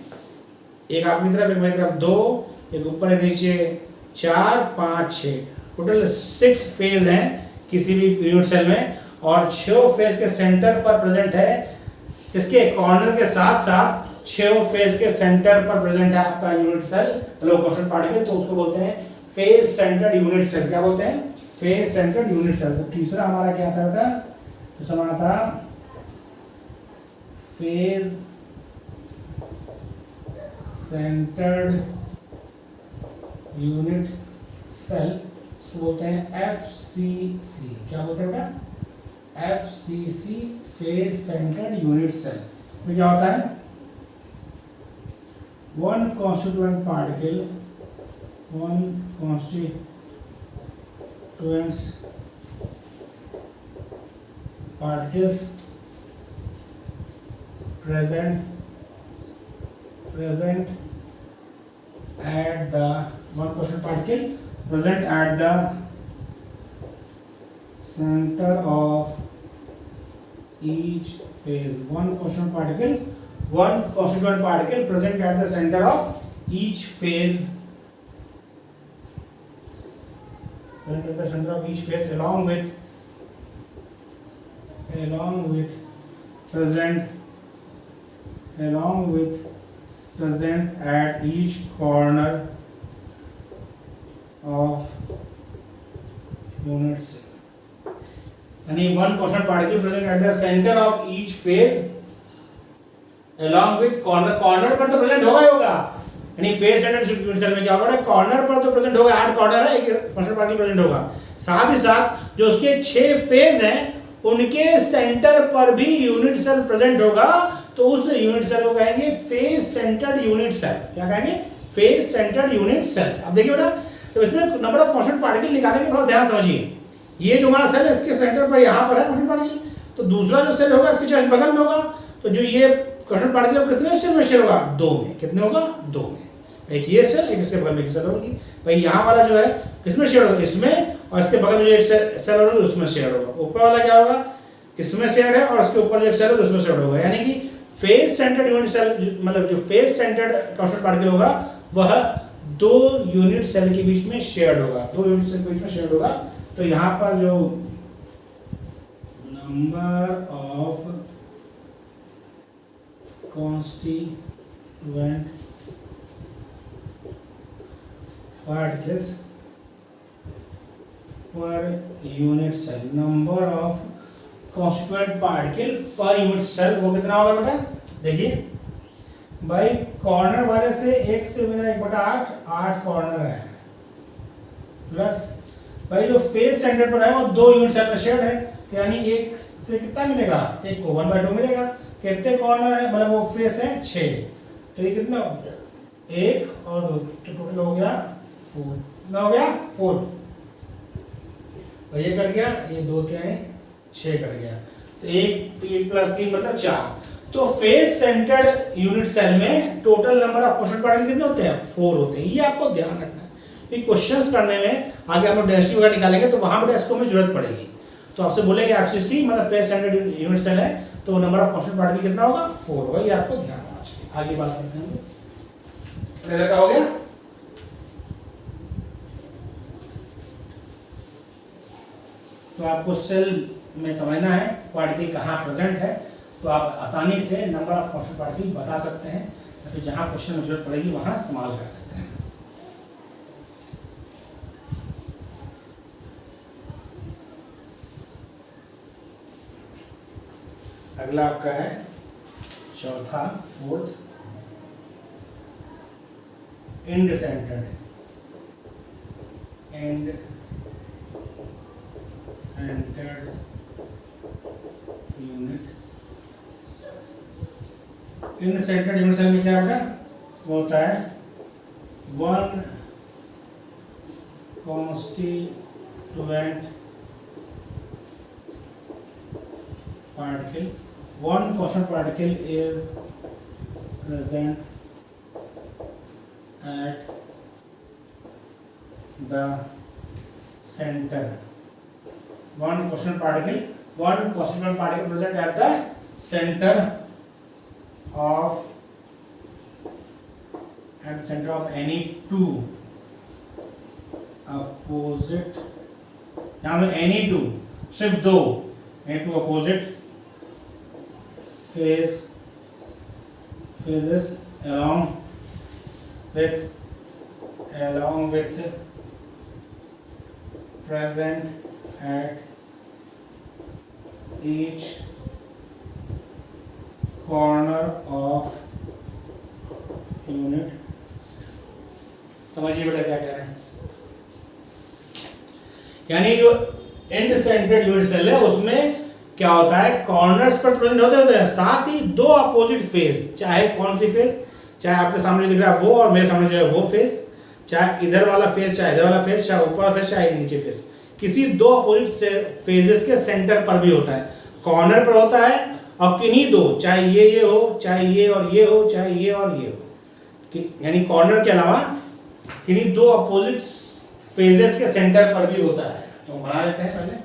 एक आपकी तरफ एक मेरी तरफ, 2, एक ऊपर एक नीचे, 4 5 6, टोटल 6 फेज हैं किसी भी यूनिट सेल में, और 6 फेज के सेंटर पर प्रेजेंट है, इसके कॉर्नर के साथ साथ 6 फेज के सेंटर पर प्रेजेंट है आपका यूनिट सेल, मतलब क्वेश्चन पार्टिकल। तो उसको बोलते हैं फेज सेंटर्ड यूनिट सेल। क्या बोलते हैं? Face centred unit cell. तो तीसरा हमारा क्या था बेटा? तो हमारा था फेज सेंटर्ड यूनिट सेल, इसको बोलते हैं FCC। क्या बोलते हैं बेटा? FCC, face centred unit cell. तो क्या होता है? one constituent particle, one constituents particles present at the one constituent particle present at the center of each phase. One constituent particle present at the center of each phase. Present at the center of each phase along with present along with present at each corner of unit cell. यानी one quotient particle present at the center of each phase along with corner. Corner पर तो present होगा ही होगा, यानी phase centre unit cell में क्या होगा, corner पर तो प्रेजेंट होगा, 8 कॉर्नर है, एक क्वेश्चन पार्टिकल प्रेजेंट होगा। साथ ही साथ जो उसके 6 फेज हैं उनके सेंटर पर भी यूनिट सेल प्रेजेंट होगा, तो उस यूनिट सेल को कहेंगे फेज सेंटर्ड यूनिट सेल। क्या कहेंगे? Face centred unit cell. अब देखिए बेटा, तो इसमें नंबर ऑफ क्वेश्चन पार्टिकल निकालने के थोड़ा ध्यान समझिए। ये जो हमारा सेल है इसके सेंटर पर यहाँ पर है क्वेश्चन पार्टिकल, तो दूसरा जो सेल होगा इसके जस्ट बगल में होगा, तो जो ये क्वेश्चन पार्टिकल कितने सेल में शेयर होगा? 2 में। कितने होगा? 2 में। एक ये सेल, एक इसके बगल में एक सेल होगी। भाई यहाँ वाला जो है किसमें शेयर होगा? इसमें, और इसके बगल में जो एक सेल होगा उसमें शेयर होगा। ऊपर वाला क्या होगा? इसमें शेयर है, और इसके ऊपर जो एक सेल होगा उसमें शेयर होगा। यानी कि फेज सेंटर्ड यूनिट सेल, मतलब जो फेज सेंटर्ड क्वेश्चन पार्टिकल होगा वह 2 यूनिट सेल के बीच में शेयर्ड होगा, 2 यूनिट सेल के बीच में शेयर्ड होगा। तो यहाँ पर जो number of constituent particles per unit cell, number of constituent particle per unit cell वो कितना होगा बेटा? देखिए भाई, कॉर्नर वाले से 1 से मिला 1/8, 8 कॉर्नर है, प्लस भाई जो फेज सेंटर पर है वो 2 यूनिट सेल का शेयर है, तो यानी 1 से कितना मिलेगा? 1 को 1/2 मिलेगा। कितने कॉर्नर है? मतलब वो फेस है 6, तो ये कितना हो गया? 1 और 2, तो टोटल हो गया 4। कितना हो गया? 4। और ये कट गया, ये 2 3 6 कट गया, तो 1 प्लस 3 मतलब 4। तो फेज सेंटर्ड यूनिट सेल में total number of question particle कितने होते हैं? 4 होते हैं। ये आपको ध्यान रखना है, ये क्वेश्चंस करने में आगे हम लोग डेंसिटी वगैरह निकालेंगे तो वहां पर इसको हमें जरूरत पड़ेगी। तो आपसे बोलेंगे एफसीसी मतलब फेज सेंटर्ड यूनिट सेल है, तो नंबर ऑफ क्वेश्चन पार्टिकल कितना होगा? 4 होगा। ये आपको ध्यान रखना चाहिए। आगे बात करते हैं। इधर का हो गया। तो आपको सेल में समझना है पार्टिकल कहाँ प्रेजेंट है, तो आप आसानी से नंबर ऑफ क्वेश्चन पार्टिकल बता सकते हैं, या फिर जहां क्वेश्चन में जरूरत पड़ेगी वहां इस्तेमाल कर सकते हैं। अगला आपका है चौथा, 4th, end centred unit. End centred unit cell में क्या होगा? इसमें होता है 1 constituent particle, 1 quotient particle is present at the center. 1 quotient particle present at the center of any 2 opposite, यहाँ में any 2 सिर्फ 2 opposite phases along with present at each corner of unit। समझिए बेटा क्या कह रहे हैं? यानी जो एंड सेंटर्ड यूनिट सेल है उसमें क्या होता है? कॉर्नर्स पर प्रेजेंट होते हैं, साथ ही 2 अपोजिट फेज, चाहे कौन सी फेज, चाहे आपके सामने दिख रहा है वो और मेरे सामने जो है वो फेज, चाहे इधर वाला फेज, चाहे इधर वाला फेज, चाहे ऊपर वाला फेज, चाहे नीचे फेज, किसी 2 अपोजिट फेजेस के सेंटर पर भी होता है। कॉर्नर पर होता है और किन्हीं 2, चाहे ये हो, चाहे ये और ये हो, चाहे ये और ये हो, यानी कॉर्नर के अलावा किन्हीं 2 अपोजिट फेजेस के सेंटर पर भी होता है। तो बना लेते हैं पहले।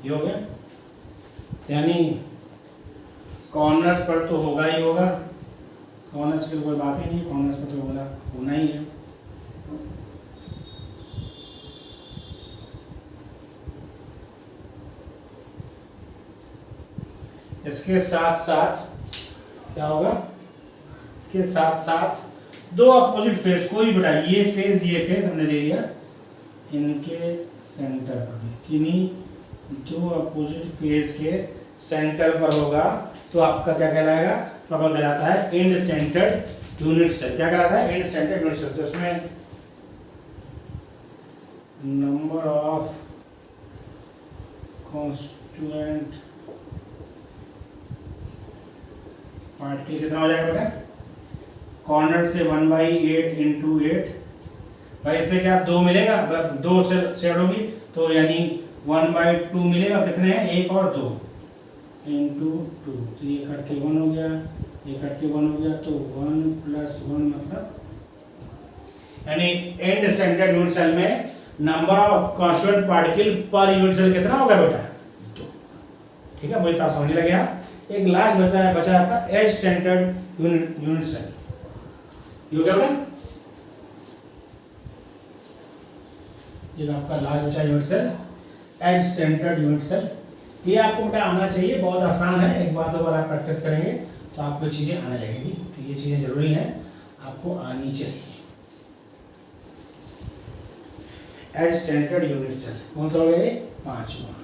ये हो गया, यानी कॉर्नर्स पर तो होगा ही होगा, कॉर्नर्स की कोई बात ही नहीं, कॉर्नर्स पर तो होना ही है। इसके साथ साथ क्या होगा, इसके साथ साथ दो अपोजिट फेस, कोई बेटा ये फेस हमने ले लिया, इनके सेंटर पर किन्हीं दो अपोजिट फेस के सेंटर पर होगा तो आपका क्या कहलाएगा, तो आपका कहलाता है एंड सेंटर्ड यूनिट सेल। क्या कहलाता है, एंड सेंटर्ड यूनिट सेल। तो इसमें नंबर ऑफ कॉन्स्टिट्यूएंट पार्टिकल कितना हो जाएगा बेटा, कॉर्नर से 1/8 इंटू 8, भाई इससे क्या 2 मिलेगा, मतलब 2 से शेड होगी तो यानी 1/2 मिलेगा, कितने हैं, 1 और 2 इंटू 2, तो ये कट के 1 हो गया, ये कट के 1 हो गया, तो 1 + 1 मतलब, यानी एंड सेंटर्ड यूनिट सेल में number of constituent particle per unit cell कितना होगा बेटा, 2। ठीक है, मुझे तो आप समझने लगे। आप एक लास्ट बचा है आपका एज सेंटर्ड यूनिट सेल, ये हो गया बेटा, ये आपका लास्ट बचा unit cell, edge centred unit cell. ये आपको बेटा आना चाहिए, बहुत आसान है, एक बार 2 बार आप प्रैक्टिस करेंगे तो आपको चीजें आने लगेगी, तो ये चीजें जरूरी हैं, आपको आनी चाहिए। एज सेंटर्ड यूनिट सेल कौन सा हो गया, 5वां।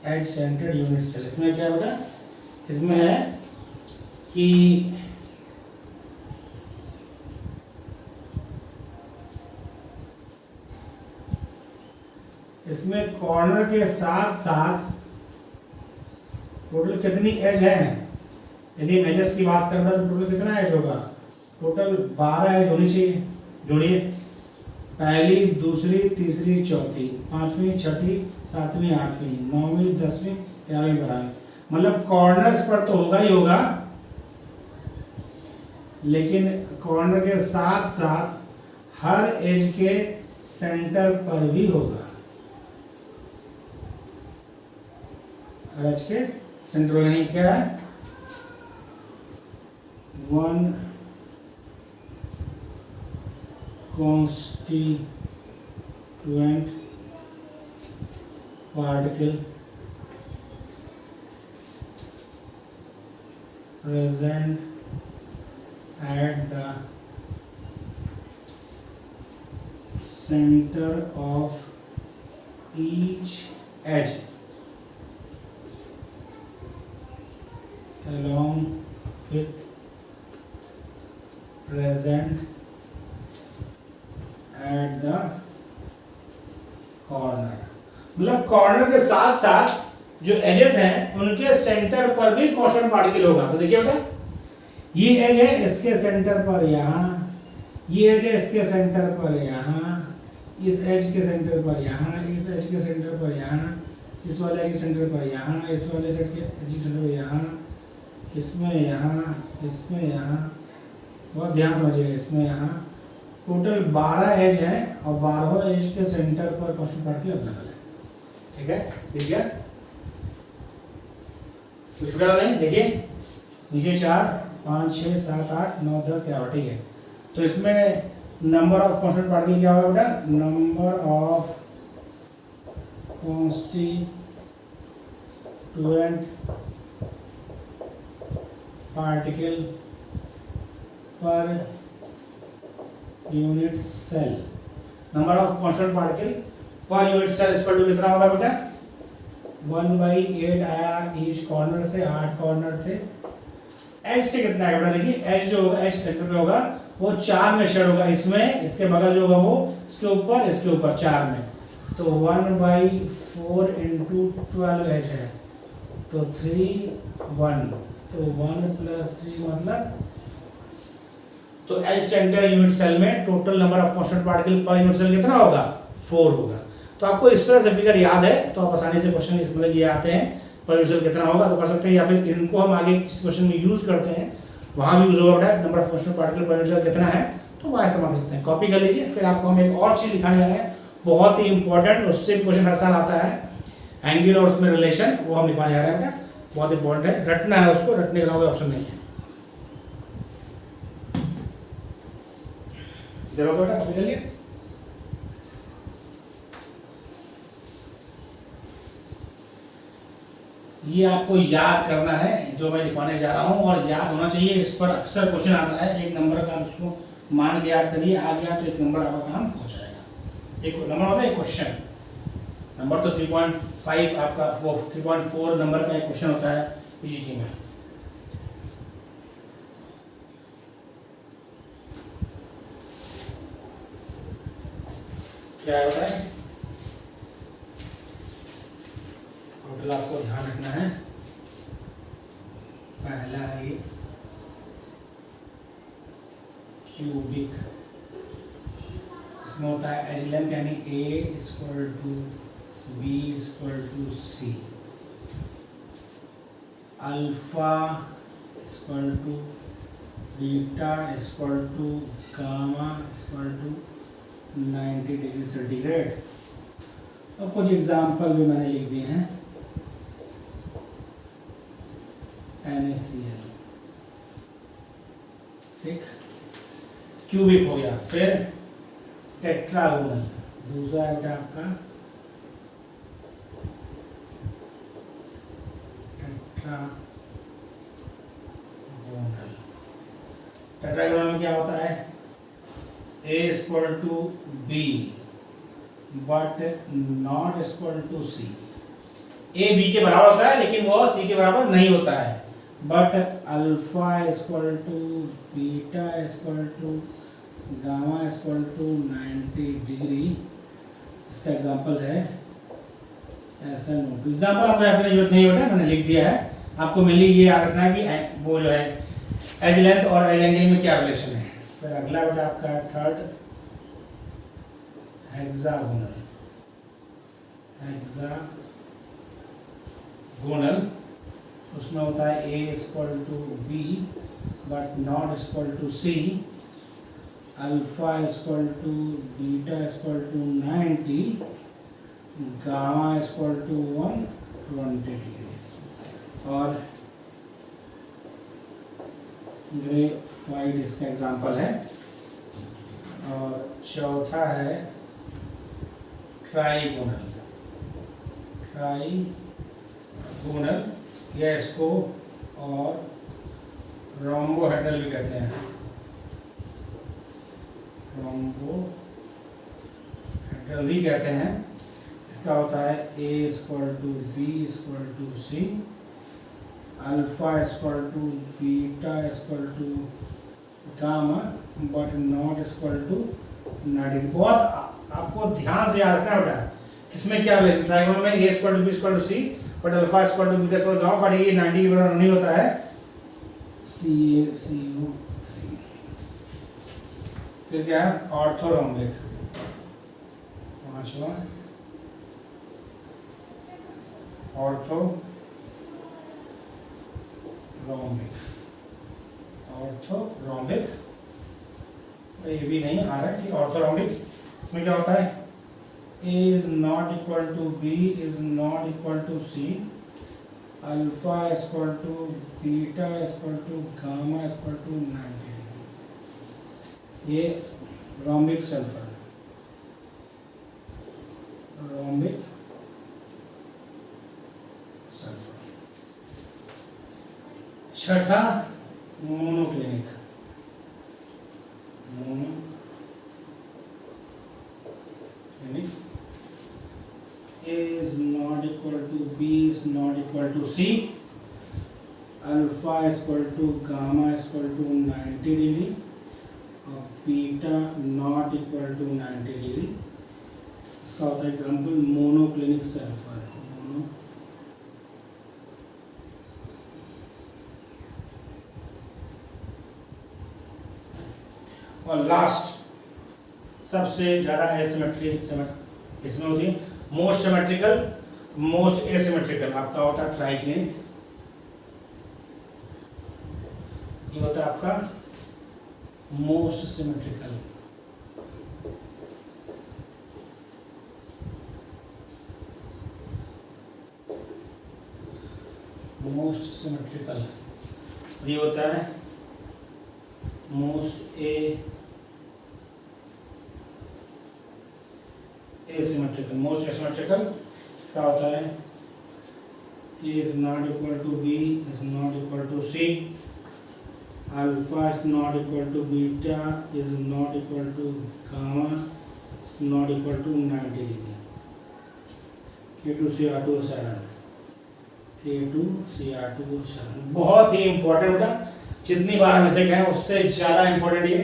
एज सेंटर्ड यूनिट सेल, इसमें क्या है बेटा, इसमें है कि इसमें कॉर्नर के साथ साथ टोटल कितनी एज है, यदि एजेस की बात करना तो टोटल कितना एज होगा, टोटल 12 एज होनी चाहिए। जोड़िए, पहली, दूसरी, तीसरी, चौथी, 5वीं, 6ठी, 7वीं, 8वीं, 9वीं, 10वीं, 11वीं, 12वीं, मतलब कॉर्नर्स पर तो होगा ही होगा, लेकिन कॉर्नर के साथ साथ हर एज के सेंटर पर भी होगा, हर एज के सेंटर यानी क्या है, 1 constituent particle present at the center of each edge along with present at the corner, मतलब कॉर्नर के साथ साथ जो एजेस हैं उनके सेंटर पर भी कॉन्स्टेंट पार्टिकल होगा। तो देखिए बेटा, ये एज है, इसके सेंटर पर यहाँ, ये एज है, इसके सेंटर पर यहाँ, इस एज के सेंटर पर यहाँ, इस एज के सेंटर पर यहाँ, इस वाले एज के सेंटर पर यहाँ, इस वाले एज के सेंटर पर यहाँ, इसमें यहाँ, इसमें यहाँ, बहुत ध्यान समझिएगा, इसमें यहाँ, टोटल 12 एज है और 12 एज के सेंटर पर कॉन्स्टेंट पार्टिकल अवेलेबल है। ठीक है, देखिए कुछ छुटा नहीं, देखिए नीचे 4, 5, 6, 7, 8, 9, 10, 11, ठीक है। तो इसमें नंबर ऑफ कॉन्स्टेंट पार्टिकल क्या होगा बेटा, number of constituent particle per unit cell, number of constant particle per unit cell इस पर कितना होगा बेटा, 1/8 आया ईच कॉर्नर से, 8 कॉर्नर थे। एच से कितना आएगा बेटा, देखिए एच जो होगा, एच सेंटर पे होगा, वो 4 में शेड होगा, इसमें, इसके बगल जो होगा वो इसके ऊपर 4 में, तो 1/4 इंटू 12 एच है, तो 3, 1, तो 1 + 3 मतलब, तो एच सेंटर यूनिट सेल में total number of constant particle per unit cell कितना होगा, 4 होगा। तो आपको इस तरह से फिगर याद है तो आप आसानी से क्वेश्चन मतलब ये आते हैं पर यूनिट सेल कितना होगा तो कर सकते हैं, या फिर इनको हम आगे किसी क्वेश्चन में यूज करते हैं वहाँ भी यूज होगा number of motion particle per unit कितना है, तो वहाँ इस्तेमाल कर सकते हैं। कॉपी कर लीजिए। फिर आपको हम एक और चीज़ दिखाने जा रहे हैं, बहुत ही इंपॉर्टेंट, उससे क्वेश्चन हर साल आता है, एंगल और उसमें रिलेशन, वो हम दिखाने जा रहे हैं बेटा, बहुत इंपॉर्टेंट है, रटना है उसको, रटने के अलावा कोई ऑप्शन नहीं है। देखो बेटा कॉपी कर लिए। ये आपको याद करना है जो मैं लिखवाने जा रहा हूँ, और याद होना चाहिए, इस पर अक्सर क्वेश्चन आता है। एक नंबर का आप इसको मान के याद करिए, आ गया तो एक नंबर आपका काम हो जाएगा। एक नंबर होता है एक क्वेश्चन, नंबर तो 3.5 आपका, वो 3.4 नंबर का एक क्वेश्चन होता है पीजीटी में। क्या होता है, टोटल आपको ध्यान रखना है। पहला है क्यूबिक, इसमें होता है एज लेंथ यानी a equal to b equal to c, alpha equal to beta equal to gamma equal to 90 degree centigrade. और कुछ एग्जाम्पल भी मैंने लिख दिए हैं, NaCl, ठीक, क्यूबिक हो गया। फिर टेट्रागोनल, दूसरा है बेटा आपका टेट्रागोनल। टेट्रागोनल में क्या होता है, a equal to b but not equal to c। a b के बराबर होता है लेकिन वो c के बराबर नहीं होता है। But alpha equal to beta equal to gamma equal to 90 degree, इसका एग्जांपल है ऐसा नोट। एग्जांपल आपको याद करने की जरूरत नहीं होता, मैंने लिख दिया है। आपको मेनली ये याद रखना है कि वो जो है एज लेंथ और एज एंगल में क्या रिलेशन है। फिर अगला बेटा आपका है थर्ड हेक्सागोनल। हेक्सागोनल उसमें होता है a equal to b but not equal to c, alpha equal to beta equal to 90, gamma equal to 120 degree. और ग्रेफाइट इसका एग्जांपल है। और चौथा है ट्राइगोनल। या इसको और रोम्बोहेड्रल भी कहते हैं, रोम्बोहेड्रल भी कहते हैं। इसका होता है a equal to b equal to c, alpha equal to beta equal to gamma but not equal to 90। बहुत आपको ध्यान से याद रखना बेटा, किसमें क्या रिलेशन, ट्राइगोनल में a equal to b equal to c but alpha equal to beta equal to gamma, but ये 90 के बराबर नहीं होता है, CaCO3। फिर क्या है ऑर्थोरोम्बिक, पांचवा ऑर्थोरोम्बिक। ये भी नहीं आ रहा है कि ऑर्थोरोम्बिक, इसमें क्या होता है a is not equal to b is not equal to c, alpha equal to beta equal to gamma equal to 90 degree. ये रोम्बिक सल्फर, रोम्बिक सल्फर। छठा monoclinic, A is not equal to B is not equal to C, alpha equal to gamma equal to 90 degree और beta not equal to 90 degree. इसका होता है example monoclinic sulphur, और last सबसे ज़्यादा asymmetry इसमें होती है, मोस्ट सिमेट्रिकल मोस्ट एसिमेट्रिकल आपका होता है ट्राइक्लिनिक। ये होता है आपका मोस्ट सिमेट्रिकल। मोस्ट सिमेट्रिकल ये होता है मोस्ट एसिमेट्रिकल। मोस्ट एसिमेट्रिकल क्या होता है, A is not equal to B is not equal to C, alpha is not equal to beta is not equal to gamma not equal to 90 degree। K2Cr2O7 K2Cr2O7 बहुत ही important था, जितनी बार हम इसे कहें उससे ज़्यादा इंपॉर्टेंट ये।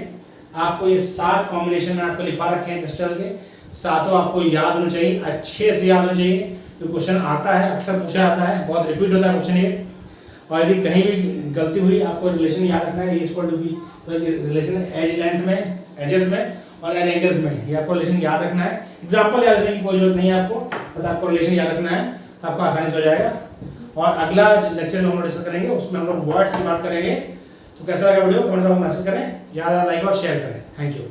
आपको ये 7 कॉम्बिनेशन में आपको लिखा रखे हैं क्रिस्टल के, सातों आपको याद होने चाहिए, अच्छे से याद होने चाहिए। तो क्वेश्चन आता है, अक्सर पूछा जाता है, बहुत रिपीट होता है क्वेश्चन ये। और यदि कहीं भी गलती हुई, आपको रिलेशन याद रखना है, equal to b relation edge length में, एजेस में और एन एंगल्स में, ये आपको रिलेशन याद रखना है। एग्जांपल याद रखने की कोई जरूरत नहीं है आपको, बस आपको रिलेशन याद रखना है, तो आपका आसानी से हो जाएगा। और अगला लेक्चर में हम लोग डिस्कस करेंगे, उसमें हम लोग वर्ड्स की बात करेंगे। तो कैसा लगा वीडियो, कमेंट में मैसेज करें, ज़्यादा लाइक और शेयर करें। Thank you.